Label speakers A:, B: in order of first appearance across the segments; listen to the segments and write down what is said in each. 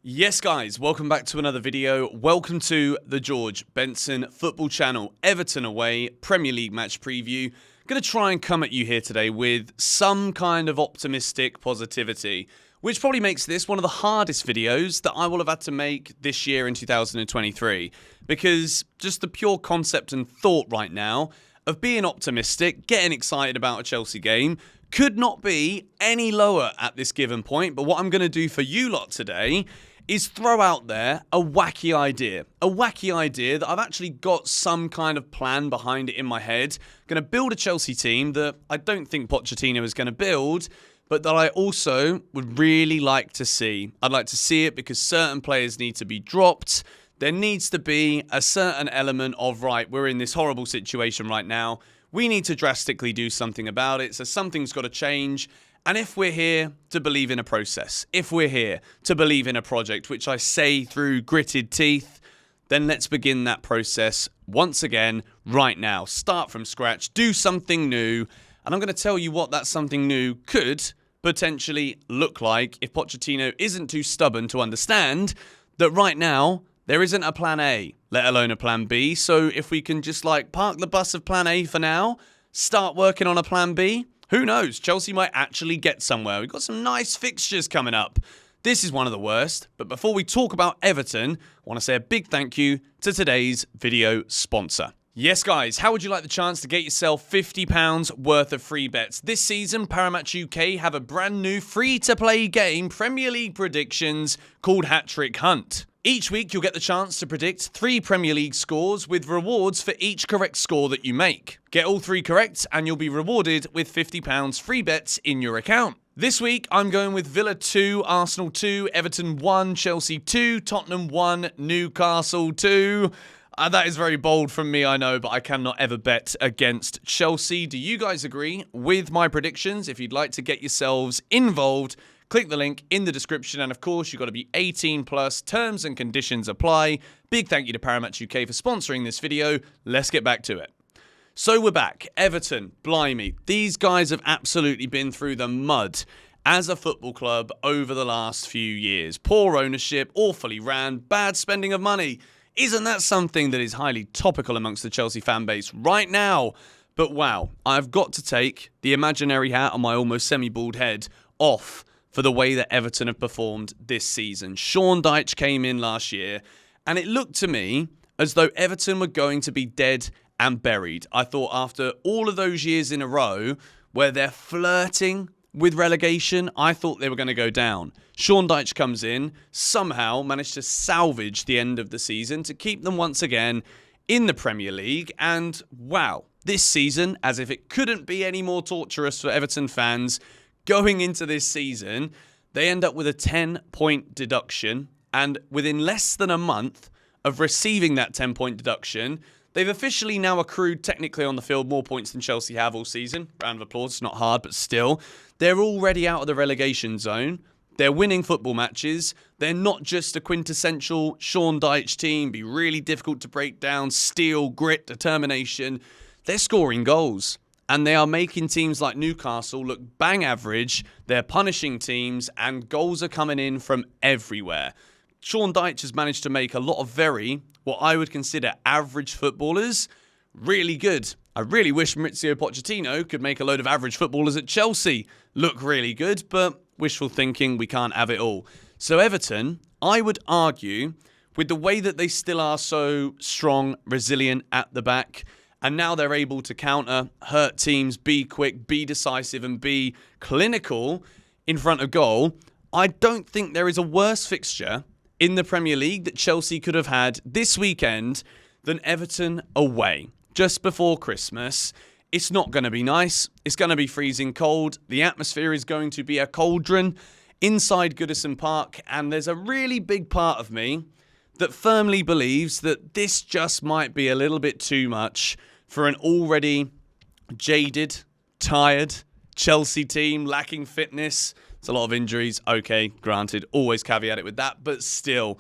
A: Yes guys, welcome back to another video. Welcome to the George Benson football channel. Everton away, Premier League match preview. Going to try and come at you here today with some kind of optimistic positivity, which probably makes this one of the hardest videos that I will have had to make this year in 2023. Because just the pure concept and thought right now of being optimistic, getting excited about a Chelsea game, could not be any lower at this given point. But what I'm going to do for you lot today is throw out there a wacky idea. A wacky idea that I've actually got some kind of plan behind it in my head. Going to build a Chelsea team that I don't think Pochettino is going to build, but that I also would really like to see. I'd like to see it because certain players need to be dropped. There needs to be a certain element of, right, we're in this horrible situation right now. We need to drastically do something about it. So something's got to change. And if we're here to believe in a process, if we're here to believe in a project, which I say through gritted teeth, then let's begin that process once again right now. Start from scratch, do something new. And I'm going to tell you what that something new could potentially look like if Pochettino isn't too stubborn to understand that right now there isn't a plan A, let alone a plan B. So if we can just park the bus of plan A for now, start working on a plan B, who knows? Chelsea might actually get somewhere. We've got some nice fixtures coming up. This is one of the worst. But before we talk about Everton, I want to say a big thank you to today's video sponsor. Yes, guys, how would you like the chance to get yourself £50 worth of free bets? This season, Paramount UK have a brand new free-to-play game, Premier League predictions, called Hat Trick Hunt. Each week, you'll get the chance to predict 3 Premier League scores with rewards for each correct score that you make. Get all 3 correct and you'll be rewarded with £50 free bets in your account. This week, I'm going with Villa 2, Arsenal 2, Everton 1, Chelsea 2, Tottenham 1, Newcastle 2. That is very bold from me, I know, but I cannot ever bet against Chelsea. Do you guys agree with my predictions? If you'd like to get yourselves involved, click the link in the description. And of course, you've got to be 18 plus. Terms and conditions apply. Big thank you to Paramount UK for sponsoring this video. Let's get back to it. So we're back. Everton, blimey. These guys have absolutely been through the mud as a football club over the last few years. Poor ownership, awfully ran, bad spending of money. Isn't that something that is highly topical amongst the Chelsea fan base right now? But wow, I've got to take the imaginary hat on my almost semi-bald head off for the way that Everton have performed this season. Sean Dyche came in last year, and it looked to me as though Everton were going to be dead and buried. I thought after all of those years in a row where they're flirting with relegation, I thought they were going to go down. Sean Dyche comes in, somehow managed to salvage the end of the season to keep them once again in the Premier League. And wow, this season, as if it couldn't be any more torturous for Everton fans, going into this season, they end up with a 10-point deduction. And within less than a month of receiving that 10-point deduction, they've officially now accrued, technically on the field, more points than Chelsea have all season. Round of applause. It's not hard, but still. They're already out of the relegation zone. They're winning football matches. They're not just a quintessential Sean Dyche team. Be really difficult to break down. Steel, grit, determination. They're scoring goals. And they are making teams like Newcastle look bang average. They're punishing teams. And goals are coming in from everywhere. Sean Dyche has managed to make a lot of what I would consider average footballers really good. I really wish Mauricio Pochettino could make a load of average footballers at Chelsea look really good, but wishful thinking, we can't have it all. So Everton, I would argue, with the way that they still are so strong, resilient at the back, and now they're able to counter, hurt teams, be quick, be decisive, and be clinical in front of goal, I don't think there is a worse fixture in the Premier League that Chelsea could have had this weekend than Everton away. Just before Christmas, it's not going to be nice. It's going to be freezing cold. The atmosphere is going to be a cauldron inside Goodison Park. And there's a really big part of me that firmly believes that this just might be a little bit too much for an already jaded, tired Chelsea team lacking fitness. It's a lot of injuries. Okay, granted, always caveat it with that, but still.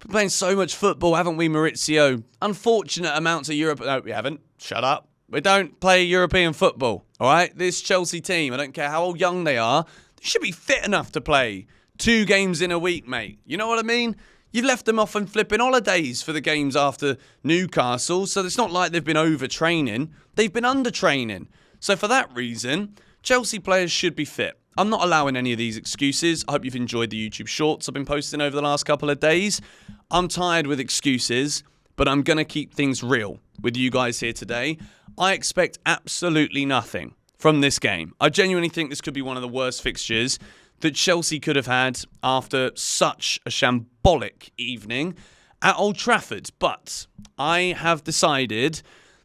A: We're playing so much football, haven't we, Mauricio? Unfortunate amounts of Europe. No, we haven't. Shut up. We don't play European football, all right? This Chelsea team, I don't care how young they are, they should be fit enough to play 2 games in a week, mate. You know what I mean? You've left them off on flipping holidays for the games after Newcastle, so it's not like they've been overtraining. They've been undertraining. So for that reason, Chelsea players should be fit. I'm not allowing any of these excuses. I hope you've enjoyed the YouTube shorts I've been posting over the last couple of days. I'm tired with excuses, but I'm going to keep things real with you guys here today. I expect absolutely nothing from this game. I genuinely think this could be one of the worst fixtures that Chelsea could have had after such a shambolic evening at Old Trafford. But I have decided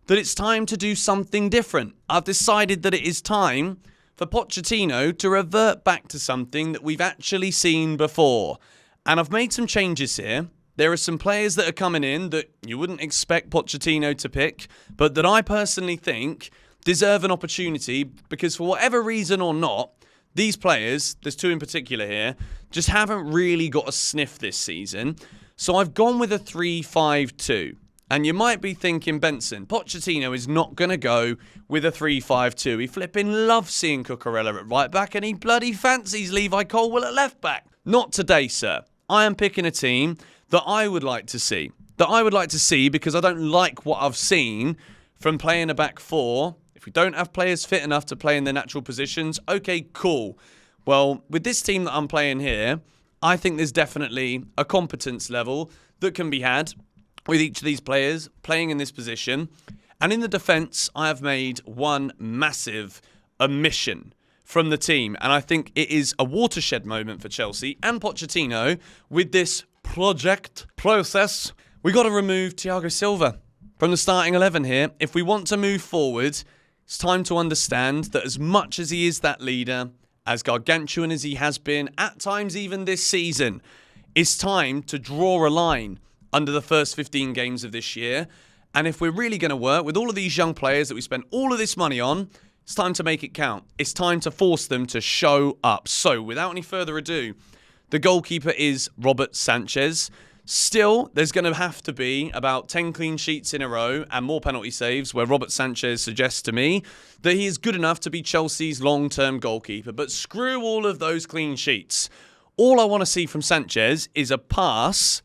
A: that it's time to do something different. I've decided that it is time for Pochettino to revert back to something that we've actually seen before. And I've made some changes here. There are some players that are coming in that you wouldn't expect Pochettino to pick, but that I personally think deserve an opportunity because for whatever reason or not, these players, there's 2 in particular here, just haven't really got a sniff this season. So I've gone with a 3-5-2. And you might be thinking, Benson, Pochettino is not going to go with a 3-5-2. He flipping loves seeing Cucurella at right back and he bloody fancies Levi Colwill at left back. Not today, sir. I am picking a team that I would like to see. Because I don't like what I've seen from playing a back 4. If we don't have players fit enough to play in their natural positions, okay, cool. Well, with this team that I'm playing here, I think there's definitely a competence level that can be had with each of these players playing in this position. And in the defence, I have made one massive omission from the team. And I think it is a watershed moment for Chelsea and Pochettino with this process. We got to remove Thiago Silva from the starting 11 here. If we want to move forward, it's time to understand that as much as he is that leader, as gargantuan as he has been, at times even this season, it's time to draw a line under the first 15 games of this year. And if we're really going to work with all of these young players that we spent all of this money on, it's time to make it count. It's time to force them to show up. So without any further ado, the goalkeeper is Robert Sanchez. Still, there's going to have to be about 10 clean sheets in a row and more penalty saves where Robert Sanchez suggests to me that he is good enough to be Chelsea's long-term goalkeeper. But screw all of those clean sheets. All I want to see from Sanchez is a pass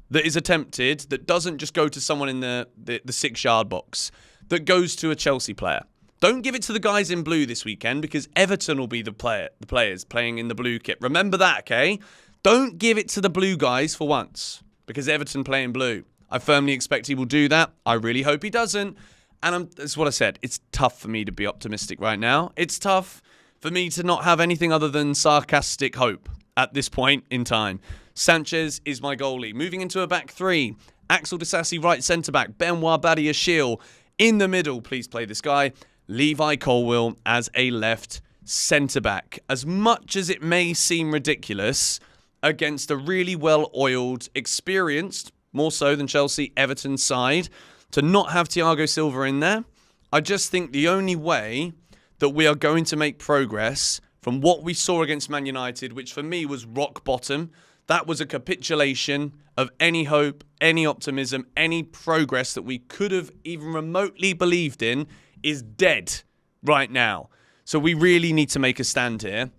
A: that is attempted that doesn't just go to someone in the 6-yard box, that goes to a Chelsea player. Don't give it to the guys in blue this weekend because Everton will be the players playing in the blue kit. Remember that, okay? Don't give it to the blue guys for once because Everton play in blue. I firmly expect he will do that. I really hope he doesn't. And that's what I said. It's tough for me to be optimistic right now. It's tough for me to not have anything other than sarcastic hope at this point in time. Sanchez is my goalie. Moving into a back 3. Axel Disasi right centre-back. Benoit Badiashile in the middle. Please play this guy. Levi Colwill as a left centre-back. As much as it may seem ridiculous, against a really well-oiled, experienced, more so than Chelsea, Everton side, to not have Thiago Silva in there, I just think the only way that we are going to make progress from what we saw against Man United, which for me was rock bottom, that was a capitulation of any hope, any optimism, any progress that we could have even remotely believed in is dead right now. So we really need to make a stand here.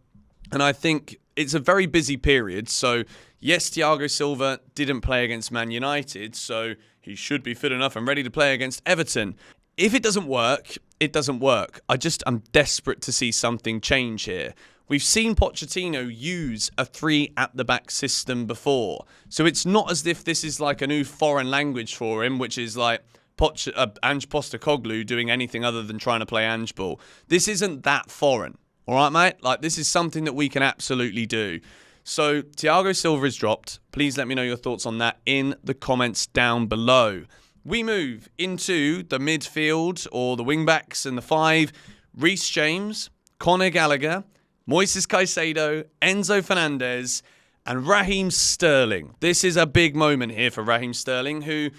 A: And I think it's a very busy period. So yes, Thiago Silva didn't play against Man United, so he should be fit enough and ready to play against Everton. If it doesn't work, it doesn't work. I'm desperate to see something change here. We've seen Pochettino use a 3 at the back system before. So it's not as if this is like a new foreign language for him, which is like Ange Postecoglou doing anything other than trying to play Ange ball. This isn't that foreign. All right, mate? Like, this is something that we can absolutely do. So Thiago Silva is dropped. Please let me know your thoughts on that in the comments down below. We move into the midfield, or the wing-backs and the 5. Reece James, Conor Gallagher, Moises Caicedo, Enzo Fernandez, and Raheem Sterling. This is a big moment here for Raheem Sterling, who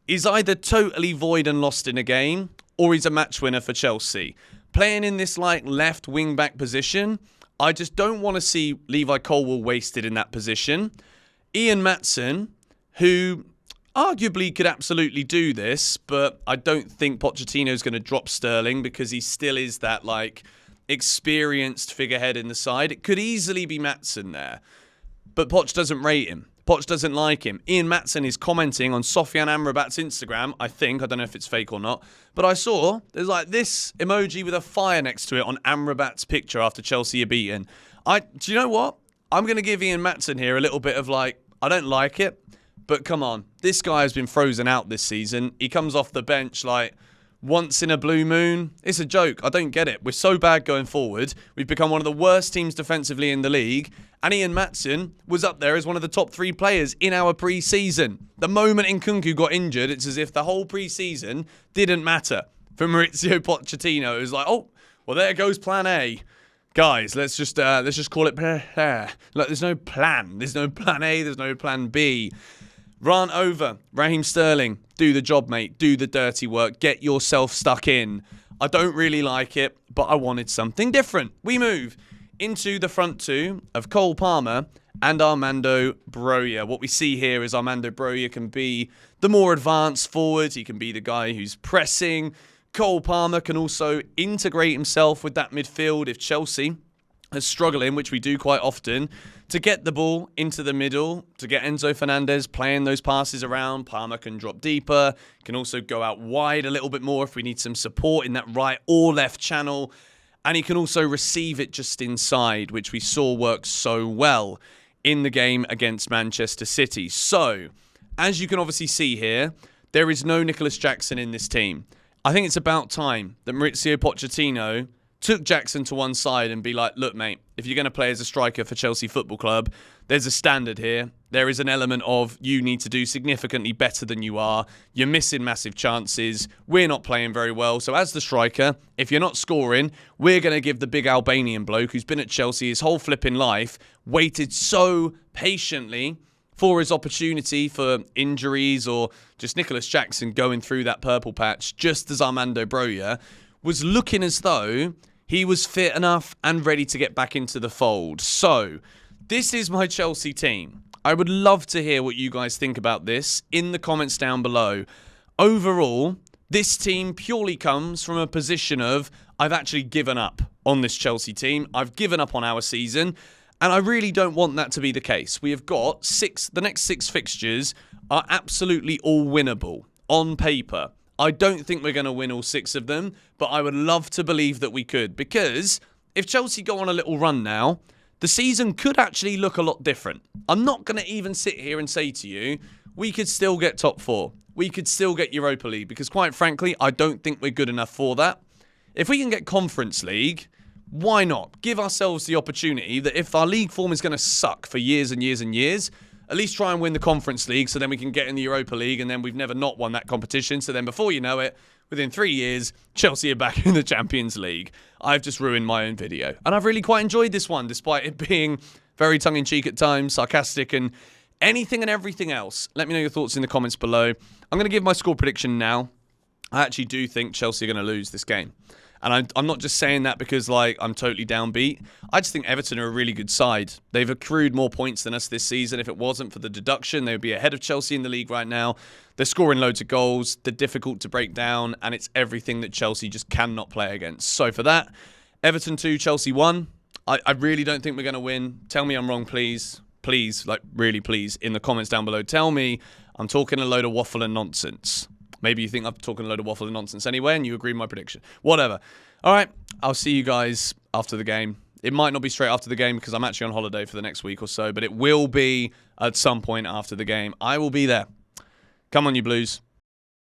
A: is either totally void and lost in a game, or he's a match winner for Chelsea. Playing in this like left wing-back position, I just don't want to see Levi Colwill wasted in that position. Ian Maatsen, who arguably could absolutely do this, but I don't think Pochettino's going to drop Sterling because he still is that like experienced figurehead in the side. It could easily be Maatsen there. but Poch doesn't rate him. Poch doesn't like him. Ian Matson is commenting on Sofyan Amrabat's Instagram, I think. I don't know if it's fake or not. But I saw there's like this emoji with a fire next to it on Amrabat's picture after Chelsea are beaten. Do you know what? I'm going to give Ian Matson here a little bit of like, I don't like it, but come on. This guy has been frozen out this season. He comes off the bench like once in a blue moon. It's a joke. I don't get it. We're so bad going forward. We've become one of the worst teams defensively in the league. And Ian Matson was up there as one of the top 3 players in our pre-season. The moment Nkunku got injured, it's as if the whole pre-season didn't matter. For Maurizio Pochettino, it was like, oh, well, there goes plan A. Guys, let's just call it Look, there's no plan. There's no plan A. There's no plan B. Rant over. Raheem Sterling, do the job, mate. Do the dirty work. Get yourself stuck in. I don't really like it, but I wanted something different. We move into the front two of Cole Palmer and Armando Broja. What we see here is Armando Broja can be the more advanced forward. He can be the guy who's pressing. Cole Palmer can also integrate himself with that midfield if Chelsea is struggling, which we do quite often, to get the ball into the middle, to get Enzo Fernandez playing those passes around. Palmer can drop deeper, can also go out wide a little bit more if we need some support in that right or left channel. And he can also receive it just inside, which we saw work so well in the game against Manchester City. So, as you can obviously see here, there is no Nicholas Jackson in this team. I think it's about time that Maurizio Pochettino took Jackson to one side and be like, look, mate, if you're going to play as a striker for Chelsea Football Club, there's a standard here. There is an element of you need to do significantly better than you are. You're missing massive chances. We're not playing very well. So as the striker, if you're not scoring, we're going to give the big Albanian bloke who's been at Chelsea his whole flipping life, waited so patiently for his opportunity for injuries or just Nicholas Jackson going through that purple patch, just as Armando Broja was looking as though he was fit enough and ready to get back into the fold. So, this is my Chelsea team. I would love to hear what you guys think about this in the comments down below. Overall, this team purely comes from a position of I've actually given up on this Chelsea team. I've given up on our season, and I really don't want that to be the case. We have got the next 6 fixtures are absolutely all winnable on paper. I don't think we're going to win all 6 of them, but I would love to believe that we could, because if Chelsea go on a little run now, the season could actually look a lot different. I'm not going to even sit here and say to you, we could still get top 4. We could still get Europa League, because quite frankly, I don't think we're good enough for that. If we can get Conference League, why not? Give ourselves the opportunity that if our league form is going to suck for years and years and years, at least try and win the Conference League so then we can get in the Europa League, and then we've never not won that competition. So then before you know it, within 3 years, Chelsea are back in the Champions League. I've just ruined my own video. And I've really quite enjoyed this one, despite it being very tongue-in-cheek at times, sarcastic, and anything and everything else. Let me know your thoughts in the comments below. I'm going to give my score prediction now. I actually do think Chelsea are going to lose this game. And I'm not just saying that because, like, I'm totally downbeat. I just think Everton are a really good side. They've accrued more points than us this season. If it wasn't for the deduction, they would be ahead of Chelsea in the league right now. They're scoring loads of goals. They're difficult to break down. And it's everything that Chelsea just cannot play against. So for that, Everton 2, Chelsea 1. I really don't think we're going to win. Tell me I'm wrong, please. Please, like, really please, in the comments down below. Tell me I'm talking a load of waffle and nonsense. Maybe you think I'm talking a load of waffle and nonsense anyway, and you agree with my prediction. Whatever. All right, I'll see you guys after the game. It might not be straight after the game because I'm actually on holiday for the next week or so, but it will be at some point after the game. I will be there. Come on, you Blues.